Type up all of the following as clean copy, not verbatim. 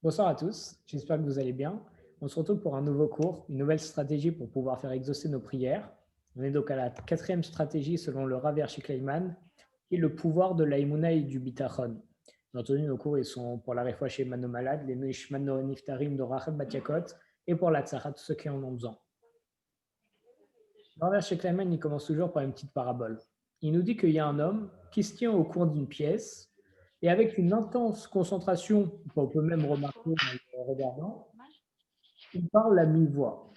Bonsoir à tous, j'espère que vous allez bien. On se retrouve pour un nouveau cours, une nouvelle stratégie pour pouvoir faire exaucer nos prières. On est donc à la quatrième stratégie selon le Rav Hershey Kleiman, qui est le pouvoir de l'aïmouna et du bitachon. Bien entendu, nos cours ils sont pour la réfoua chez Mano Malade, les Noishman no Niftarim de Rachel Batiakot, et pour la Tzara, tous ceux qui en ont besoin. Le Rav Hershey Kleiman il commence toujours par une petite parabole. Il nous dit qu'il y a un homme qui se tient au coin d'une pièce, et avec une intense concentration, qu'on peut même remarquer en le regardant, il parle à mi-voix,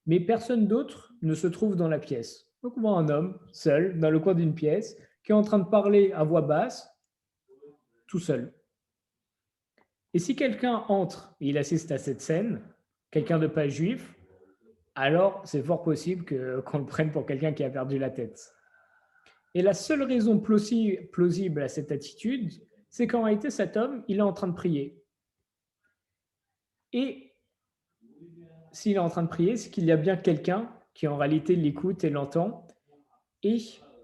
mais personne d'autre ne se trouve dans la pièce. Donc on voit un homme seul dans le coin d'une pièce qui est en train de parler à voix basse, tout seul. Et si quelqu'un entre et il assiste à cette scène, quelqu'un de pas juif, alors c'est fort possible qu'on le prenne pour quelqu'un qui a perdu la tête. Et la seule raison plausible à cette attitude, c'est qu'en réalité cet homme, il est en train de prier. Et s'il est en train de prier, c'est qu'il y a bien quelqu'un qui en réalité l'écoute et l'entend. Et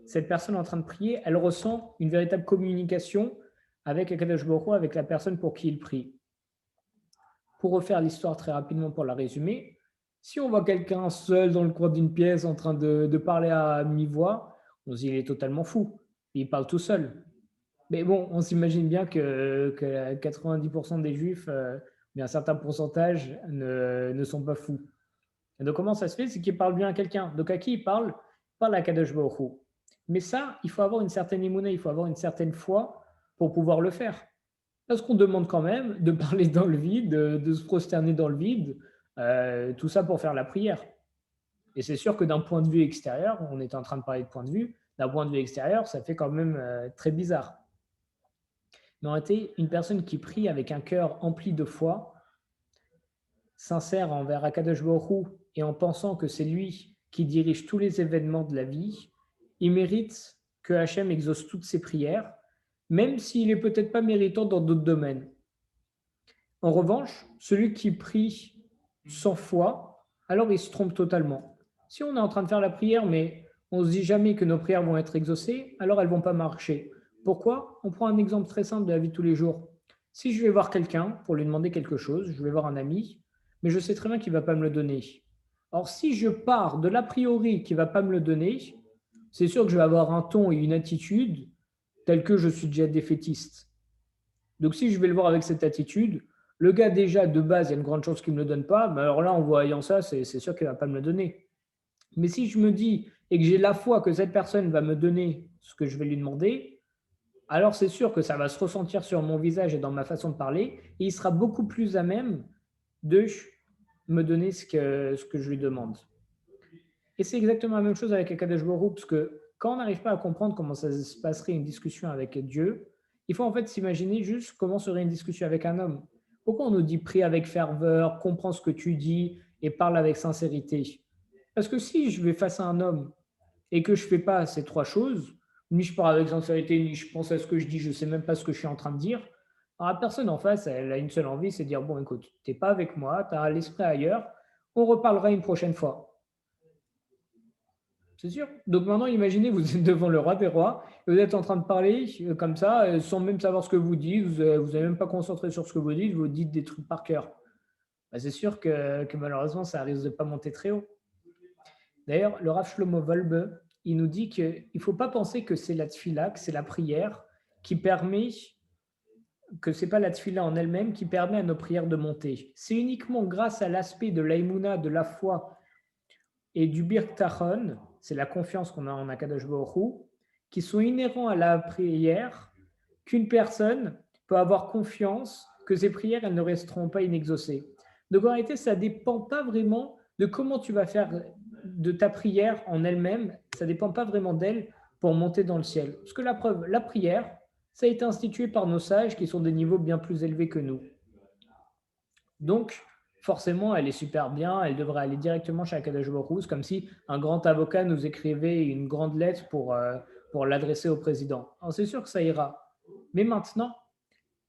cette personne en train de prier, elle ressent une véritable communication avec Akadosh Baruch Hu, avec la personne pour qui il prie. Pour refaire l'histoire très rapidement, pour la résumer, si on voit quelqu'un seul dans le coin d'une pièce en train de parler à mi-voix, on se dit il est totalement fou, il parle tout seul. Mais bon, on s'imagine bien que 90% des juifs, mais un certain pourcentage, ne sont pas fous. Et donc, comment ça se fait? C'est qu'il parle bien à quelqu'un. Donc, à qui il parle? Il parle à Kadosh Baruch Hu. Mais ça, il faut avoir une certaine émouna, il faut avoir une certaine foi pour pouvoir le faire. Parce qu'on demande quand même de parler dans le vide, de se prosterner dans le vide, tout ça pour faire la prière. Et c'est sûr que d'un point de vue extérieur, on est en train de parler de point de vue, d'un point de vue extérieur, ça fait quand même très bizarre. Mais en réalité, une personne qui prie avec un cœur empli de foi, sincère envers Akadosh Baruch Hu et en pensant que c'est lui qui dirige tous les événements de la vie, il mérite que Hachem exauce toutes ses prières, même s'il n'est peut-être pas méritant dans d'autres domaines. En revanche, celui qui prie sans foi, alors il se trompe totalement. Si on est en train de faire la prière, mais on ne se dit jamais que nos prières vont être exaucées, alors elles ne vont pas marcher. Pourquoi? On prend un exemple très simple de la vie de tous les jours. Si je vais voir quelqu'un pour lui demander quelque chose, je vais voir un ami, mais je sais très bien qu'il ne va pas me le donner. Or, si je pars de l'a priori qu'il ne va pas me le donner, c'est sûr que je vais avoir un ton et une attitude telle que je suis déjà défaitiste. Donc, si je vais le voir avec cette attitude, le gars, déjà, de base, il y a une grande chance qu'il ne me le donne pas, mais alors là, en voyant ça, c'est sûr qu'il ne va pas me le donner. Mais si je me dis et que j'ai la foi que cette personne va me donner ce que je vais lui demander, alors c'est sûr que ça va se ressentir sur mon visage et dans ma façon de parler, et il sera beaucoup plus à même de me donner ce que je lui demande. Et c'est exactement la même chose avec Akadosh Baruch Hu, parce que quand on n'arrive pas à comprendre comment ça se passerait une discussion avec Dieu, il faut en fait s'imaginer juste comment serait une discussion avec un homme. Pourquoi on nous dit prie avec ferveur, comprends ce que tu dis et parle avec sincérité? Parce que si je vais face à un homme et que je ne fais pas ces trois choses, ni je parle avec sincérité, ni je pense à ce que je dis, je ne sais même pas ce que je suis en train de dire, alors la personne en face, elle a une seule envie, c'est de dire, bon écoute, tu n'es pas avec moi, tu as l'esprit ailleurs, on reparlera une prochaine fois. C'est sûr. Donc maintenant, imaginez, vous êtes devant le roi des rois, et vous êtes en train de parler comme ça, sans même savoir ce que vous dites, vous n'avez même pas concentré sur ce que vous dites des trucs par cœur. Bah, c'est sûr que malheureusement, ça risque de ne pas monter très haut. D'ailleurs, le Rav Shlomo Wolbe, il nous dit qu'il ne faut pas penser que c'est la tfila, que c'est la prière qui permet, que ce n'est pas la tfila en elle-même qui permet à nos prières de monter. C'est uniquement grâce à l'aspect de l'aïmouna, de la foi et du birtachon, c'est la confiance qu'on a en Akadosh Baruch Hu, qui sont inhérents à la prière, qu'une personne peut avoir confiance que ses prières, elles ne resteront pas inexaucées. Donc en réalité, ça ne dépend pas vraiment de comment tu vas faire de ta prière en elle-même, ça ne dépend pas vraiment d'elle pour monter dans le ciel. Parce que la preuve, la prière, ça a été institué par nos sages qui sont des niveaux bien plus élevés que nous. Donc, forcément, elle est super bien, elle devrait aller directement chez Akadosh Baruch Hu, comme si un grand avocat nous écrivait une grande lettre pour l'adresser au président. Alors, c'est sûr que ça ira. Mais maintenant,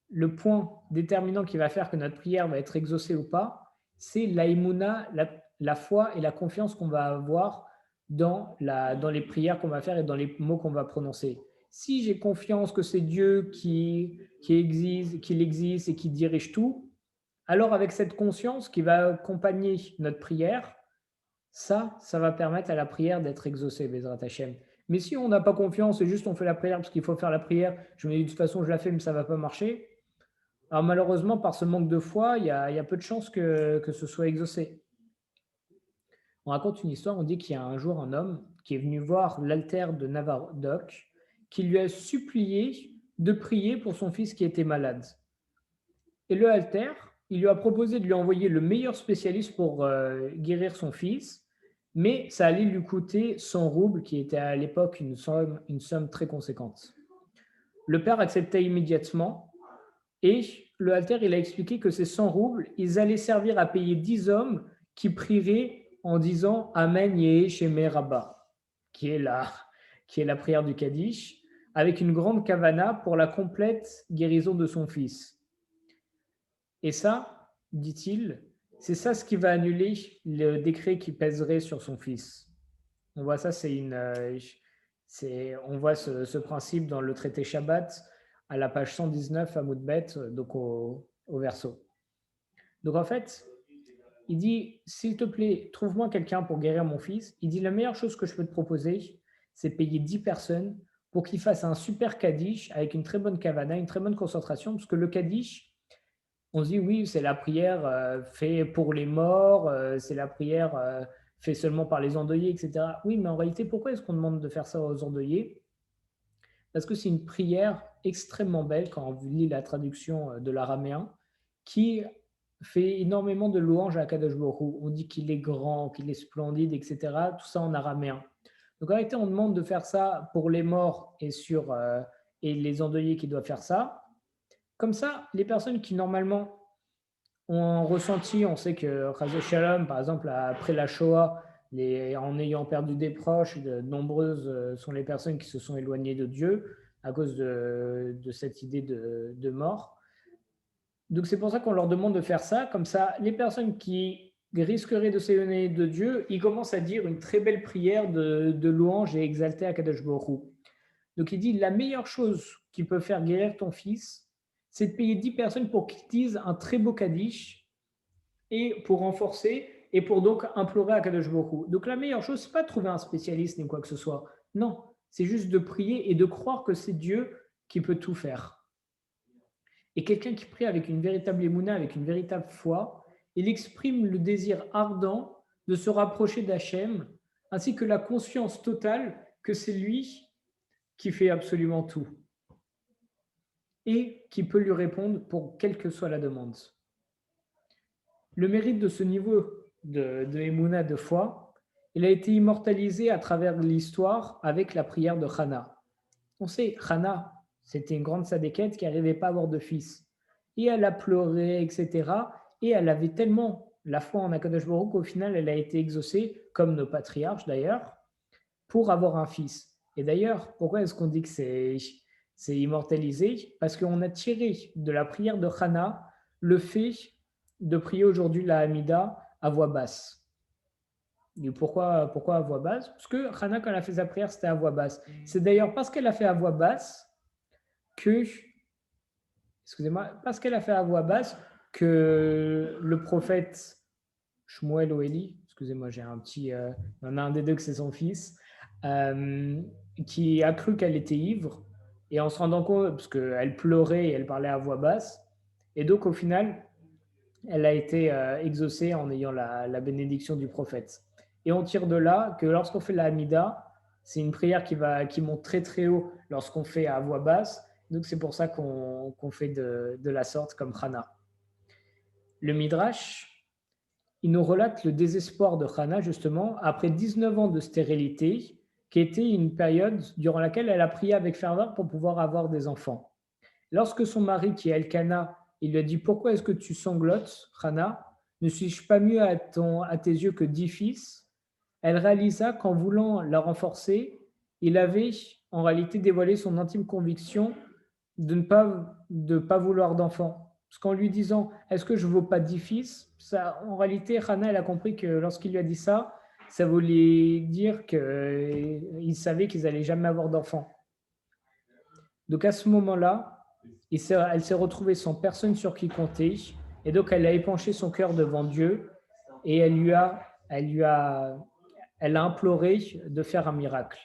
le point déterminant qui va faire que notre prière va être exaucée ou pas, c'est l'aïmouna, la foi et la confiance qu'on va avoir dans les prières qu'on va faire et dans les mots qu'on va prononcer. Si j'ai confiance que c'est Dieu qui existe et qui dirige tout, alors avec cette conscience qui va accompagner notre prière, ça va permettre à la prière d'être exaucée, Bezrat Hachem. Mais si on n'a pas confiance et juste on fait la prière parce qu'il faut faire la prière, je me dis de toute façon je la fais mais ça ne va pas marcher, alors malheureusement par ce manque de foi, il y a peu de chances que ce soit exaucé. On raconte une histoire, on dit qu'il y a un jour un homme qui est venu voir l'alter de Navadoc, qui lui a supplié de prier pour son fils qui était malade. Et le alter, il lui a proposé de lui envoyer le meilleur spécialiste pour guérir son fils, mais ça allait lui coûter 100 roubles, qui était à l'époque une somme très conséquente. Le père accepta immédiatement et le alter, il a expliqué que ces 100 roubles, ils allaient servir à payer 10 hommes qui prieraient en disant Amen Yeh Shemé Rabba, qui est la prière du Kaddish, avec une grande kavana pour la complète guérison de son fils. Et ça, dit-il, c'est ça ce qui va annuler le décret qui pèserait sur son fils. On voit ça, on voit ce principe dans le traité Shabbat à la page 119 à Moudbet, donc au verso. Donc en fait, il dit, s'il te plaît, trouve-moi quelqu'un pour guérir mon fils. Il dit, la meilleure chose que je peux te proposer, c'est payer 10 personnes pour qu'ils fassent un super Kaddish avec une très bonne kavana, une très bonne concentration, parce que le Kaddish, on se dit oui, c'est la prière faite pour les morts, c'est la prière faite seulement par les endeuillés, etc. Oui, mais en réalité, pourquoi est-ce qu'on demande de faire ça aux endeuillés? Parce que c'est une prière extrêmement belle quand on lit la traduction de l'araméen, qui fait énormément de louanges à Kadosh Baruch Hu. On dit qu'il est grand, qu'il est splendide, etc. Tout ça en araméen. Donc en réalité, on demande de faire ça pour les morts et les endeuillés qui doivent faire ça. Comme ça, les personnes qui normalement ont ressenti, on sait que Chazé Shalom, par exemple, après la Shoah, en ayant perdu des proches, nombreuses sont les personnes qui se sont éloignées de Dieu à cause de cette idée de mort. Donc c'est pour ça qu'on leur demande de faire ça. Comme ça, les personnes qui risqueraient de s'éloigner de Dieu, ils commencent à dire une très belle prière de louange et exalter à Kadosh Baruch Hu. Donc il dit, la meilleure chose qui peut faire guérir ton fils, c'est de payer 10 personnes pour qu'ils disent un très beau Kaddish et pour renforcer et pour donc implorer à Kadosh Baruch Hu. Donc la meilleure chose, c'est pas de trouver un spécialiste ni quoi que ce soit. Non, c'est juste de prier et de croire que c'est Dieu qui peut tout faire. Et quelqu'un qui prie avec une véritable émouna, avec une véritable foi, il exprime le désir ardent de se rapprocher d'Hachem, ainsi que la conscience totale que c'est lui qui fait absolument tout et qui peut lui répondre pour quelle que soit la demande. Le mérite de ce niveau de Emouna, de foi, il a été immortalisé à travers l'histoire avec la prière de Hana. On sait, Hana, c'était une grande sadéquette qui n'arrivait pas à avoir de fils. Et elle a pleuré, etc. Et elle avait tellement la foi en Akadosh Baruch qu'au final, elle a été exaucée, comme nos patriarches d'ailleurs, pour avoir un fils. Et d'ailleurs, pourquoi est-ce qu'on dit que c'est immortalisé? Parce qu'on a tiré de la prière de Hana le fait de prier aujourd'hui la Hamida à voix basse. Et pourquoi à voix basse? Parce que Hana, quand elle a fait sa prière, c'était à voix basse. C'est d'ailleurs parce qu'elle a fait à voix basse que, que le prophète Shmuel ou Eli, excusez-moi, j'ai un petit, il y en a un des deux que c'est son fils, qui a cru qu'elle était ivre, et en se rendant compte, parce qu'elle pleurait et elle parlait à voix basse, et donc au final, elle a été exaucée en ayant la bénédiction du prophète. Et on tire de là que lorsqu'on fait la Hamida, c'est une prière qui monte très très haut lorsqu'on fait à voix basse, donc c'est pour ça qu'on fait de la sorte comme Hana. Le Midrash, il nous relate le désespoir de Hana, justement, après 19 ans de stérilité, qui était une période durant laquelle elle a prié avec ferveur pour pouvoir avoir des enfants. Lorsque son mari, qui est Elkana, il lui a dit « Pourquoi est-ce que tu sanglotes, Hana? Ne suis-je pas mieux à tes yeux que 10 fils ?» Elle réalisa qu'en voulant la renforcer, il avait en réalité dévoilé son intime conviction de ne pas vouloir d'enfants. Parce qu'en lui disant « Est-ce que je ne vaux pas 10 fils ?» ça, en réalité, Hana, elle a compris que lorsqu'il lui a dit ça, ça voulait dire qu'il savait qu'ils n'allaient jamais avoir d'enfants. Donc à ce moment-là, elle s'est retrouvée sans personne sur qui compter. Et donc, elle a épanché son cœur devant Dieu et elle a imploré de faire un miracle.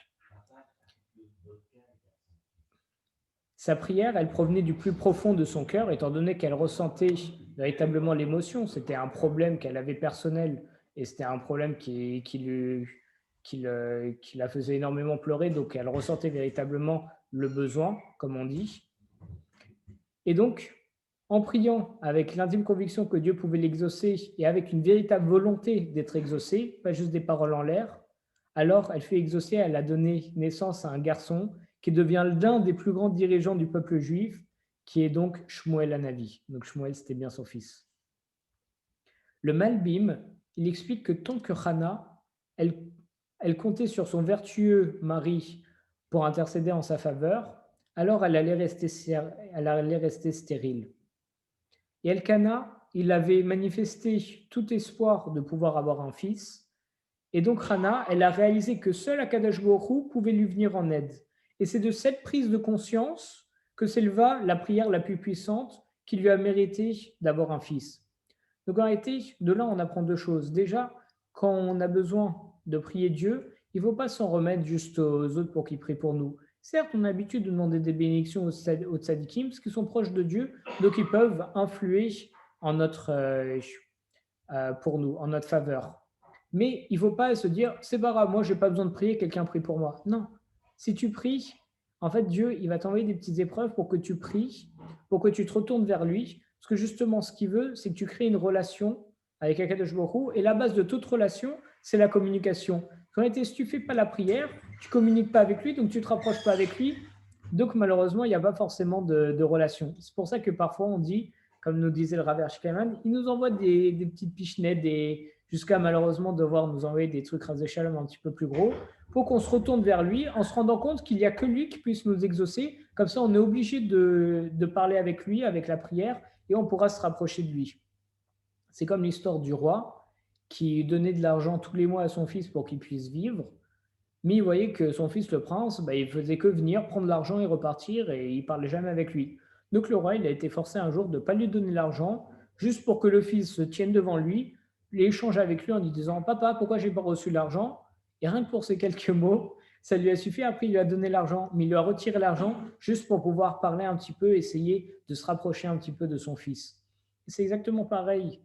Sa prière, elle provenait du plus profond de son cœur, étant donné qu'elle ressentait véritablement l'émotion. C'était un problème qu'elle avait personnel et c'était un problème qui la faisait énormément pleurer. Donc, elle ressentait véritablement le besoin, comme on dit. Et donc, en priant avec l'intime conviction que Dieu pouvait l'exaucer et avec une véritable volonté d'être exaucée, pas juste des paroles en l'air, alors elle fut exaucée, elle a donné naissance à un garçon qui devient l'un des plus grands dirigeants du peuple juif, qui est donc Shmuel Hanavi. Donc Shmuel, c'était bien son fils. Le Malbim, il explique que tant que Hannah, elle comptait sur son vertueux mari pour intercéder en sa faveur, alors elle allait rester stérile. Et Elkana, il avait manifesté tout espoir de pouvoir avoir un fils. Et donc Hannah, elle a réalisé que seul Akadosh Baruch Hu pouvait lui venir en aide. Et c'est de cette prise de conscience que s'éleva la prière la plus puissante qui lui a mérité d'avoir un fils. Donc en réalité, de là, on apprend deux choses. Déjà, quand on a besoin de prier Dieu, il ne faut pas s'en remettre juste aux autres pour qu'ils prient pour nous. Certes, on a l'habitude de demander des bénédictions aux tzadikim parce qu'ils sont proches de Dieu, donc ils peuvent influer en pour nous, en notre faveur. Mais il ne faut pas se dire, c'est pas grave, moi, je n'ai pas besoin de prier, quelqu'un prie pour moi. Non. Si tu pries, en fait, Dieu, il va t'envoyer des petites épreuves pour que tu pries, pour que tu te retournes vers lui. Parce que justement, ce qu'il veut, c'est que tu crées une relation avec Akadosh Baruch Hu. Et la base de toute relation, c'est la communication. En réalité, si tu ne fais pas la prière, tu ne communiques pas avec lui, donc tu ne te rapproches pas avec lui. Donc, malheureusement, il n'y a pas forcément de relation. C'est pour ça que parfois, on dit, comme nous disait le Rav Shkeman, il nous envoie des petites pichenettes, jusqu'à malheureusement devoir nous envoyer des trucs Ras Shalom un petit peu plus gros, pour qu'on se retourne vers lui en se rendant compte qu'il n'y a que lui qui puisse nous exaucer. Comme ça, on est obligé de parler avec lui, avec la prière, et on pourra se rapprocher de lui. C'est comme l'histoire du roi qui donnait de l'argent tous les mois à son fils pour qu'il puisse vivre. Mais il voyait que son fils, le prince, il faisait que venir, prendre l'argent et repartir, et il parlait jamais avec lui. Donc le roi, il a été forcé un jour de ne pas lui donner l'argent, juste pour que le fils se tienne devant lui, et échange avec lui en lui disant « Papa, pourquoi j'ai pas reçu l'argent ?» Et rien que pour ces quelques mots, ça lui a suffi. Après, il lui a donné l'argent, mais il lui a retiré l'argent juste pour pouvoir parler un petit peu, essayer de se rapprocher un petit peu de son fils. C'est exactement pareil.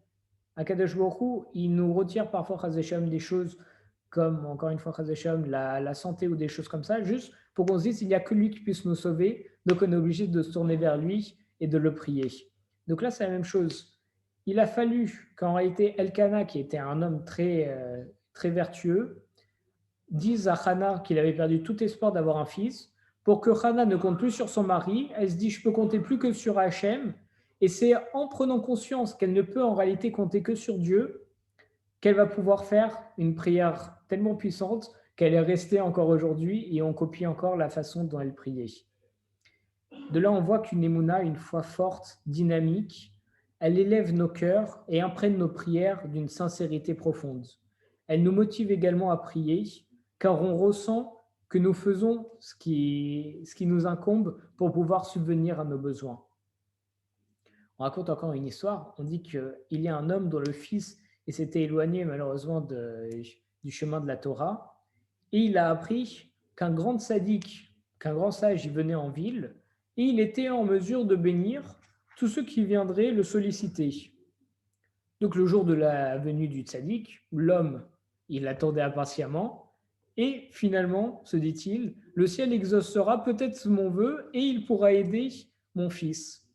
Akadosh Baruch Hu, il nous retire parfois des choses comme, encore une fois, la santé ou des choses comme ça, juste pour qu'on se dise qu'il n'y a que lui qui puisse nous sauver, donc on est obligé de se tourner vers lui et de le prier. Donc là, c'est la même chose. Il a fallu qu'en réalité, Elkana, qui était un homme très vertueux, dise à Hannah qu'il avait perdu tout espoir d'avoir un fils, pour que Hannah ne compte plus sur son mari. Elle se dit, je peux compter plus que sur Hachem. Et c'est en prenant conscience qu'elle ne peut en réalité compter que sur Dieu qu'elle va pouvoir faire une prière tellement puissante qu'elle est restée encore aujourd'hui et on copie encore la façon dont elle priait. De là, on voit qu'une émouna, une foi forte, dynamique, elle élève nos cœurs et imprègne nos prières d'une sincérité profonde. Elle nous motive également à prier, car on ressent que nous faisons ce qui nous incombe pour pouvoir subvenir à nos besoins. On raconte encore une histoire, on dit qu'il y a un homme dont le fils s'était éloigné malheureusement du chemin de la Torah, et il a appris qu'un grand sadique, qu'un grand sage y venait en ville, et il était en mesure de bénir tous ceux qui viendraient le solliciter. Donc le jour de la venue du tzaddik, l'homme, il attendait impatiemment, et finalement, se dit-il, le ciel exaucera peut-être mon vœu et il pourra aider mon fils.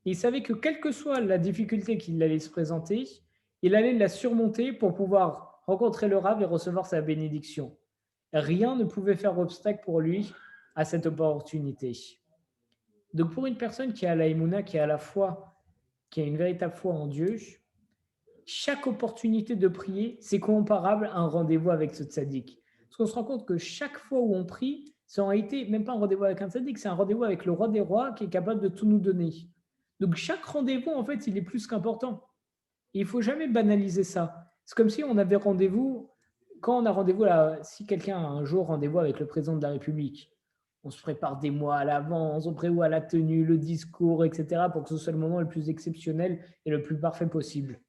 Et il savait que quelle que soit la difficulté qu'il allait se présenter, il allait la surmonter pour pouvoir rencontrer le Rav et recevoir sa bénédiction. Rien ne pouvait faire obstacle pour lui à cette opportunité. Donc pour une personne qui a la émouna, qui a la foi, qui a une véritable foi en Dieu, chaque opportunité de prier, c'est comparable à un rendez-vous avec ce tzaddik. Parce qu'on se rend compte que chaque fois où on prie, c'est en réalité même pas un rendez-vous avec un tzaddik, c'est un rendez-vous avec le roi des rois qui est capable de tout nous donner. Donc chaque rendez-vous, en fait, il est plus qu'important. Et il ne faut jamais banaliser ça. C'est comme si on avait rendez-vous, quand on a rendez-vous là, si quelqu'un a un jour rendez-vous avec le président de la République, on se prépare des mois à l'avance, on prévoit la tenue, le discours, etc. pour que ce soit le moment le plus exceptionnel et le plus parfait possible.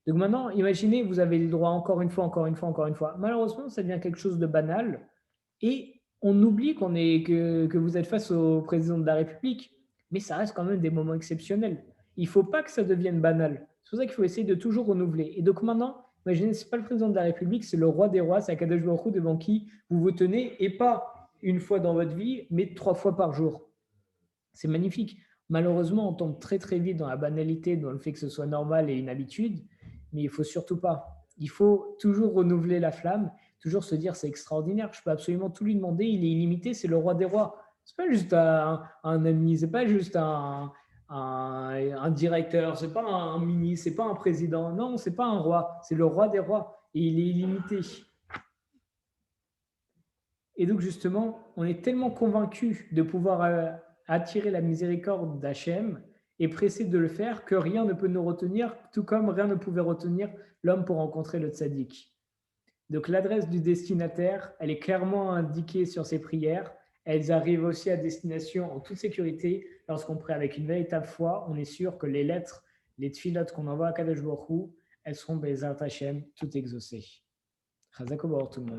Donc maintenant, imaginez, vous avez le droit encore une fois, encore une fois, encore une fois. Malheureusement, ça devient quelque chose de banal et on oublie que vous êtes face au président de la République, mais ça reste quand même des moments exceptionnels. Il ne faut pas que ça devienne banal. C'est pour ça qu'il faut essayer de toujours renouveler. Et donc maintenant, imaginez, ce n'est pas le président de la République, c'est le roi des rois, c'est Akadosh Baruch Hu devant qui vous vous tenez, et pas une fois dans votre vie, mais 3 fois par jour. C'est magnifique. Malheureusement, on tombe très très vite dans la banalité, dans le fait que ce soit normal et une habitude, mais il ne faut surtout pas. Il faut toujours renouveler la flamme, toujours se dire c'est extraordinaire, je peux absolument tout lui demander, il est illimité, c'est le roi des rois. C'est pas juste un ami, c'est pas juste un directeur, c'est pas un ministre, c'est pas un président, non, c'est pas un roi, c'est le roi des rois et il est illimité. Et donc justement, on est tellement convaincu de pouvoir attirer la miséricorde d'Hachem et pressé de le faire que rien ne peut nous retenir, tout comme rien ne pouvait retenir l'homme pour rencontrer le tzaddik. Donc l'adresse du destinataire, elle est clairement indiquée sur ces prières. Elles arrivent aussi à destination en toute sécurité. Lorsqu'on prie avec une véritable foi, on est sûr que les lettres, les tfilotes qu'on envoie à Kadosh Baruch Hu, elles seront Bezrat Hashem, toutes exaucées. Chazak Obaor tout le monde.